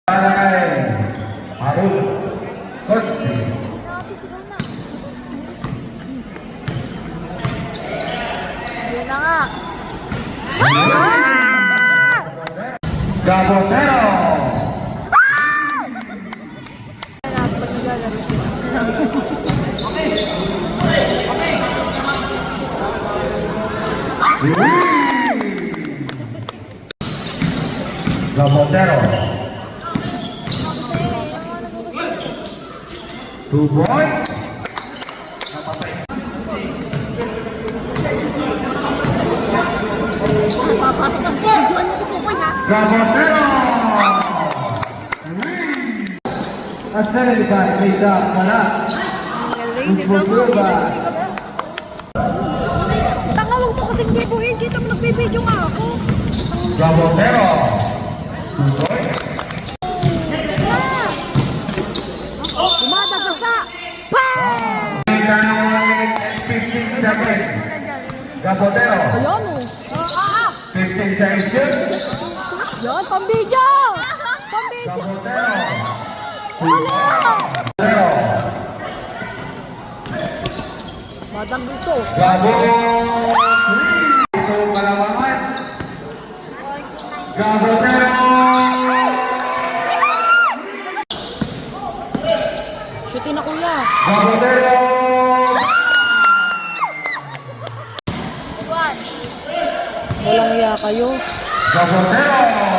Ay, Harun Kotsi. Yun na nga. Gabotero. Gabotero. 2 points. Papasok ang pinjuan mo sa kukoy, ha? Gabotero. Asalita Lisa Mala. Galing, di ka tanga, huwag mo kasing gibuhin. Kita mo nagbibidyo nga ako. Gabotero. 2 points. Dumadagasa. Bang! 15 seconds. Gabotero. Ayan, oh. 15 seconds. Yan, pambidyo! Pambidyo! Gabotero. Wala! Gabotero. Madanggol to. Gabo. Ito kalamangan. Gabotero. Shootin na, kuya. Gabotero. Walang iya kayo. Gabotero.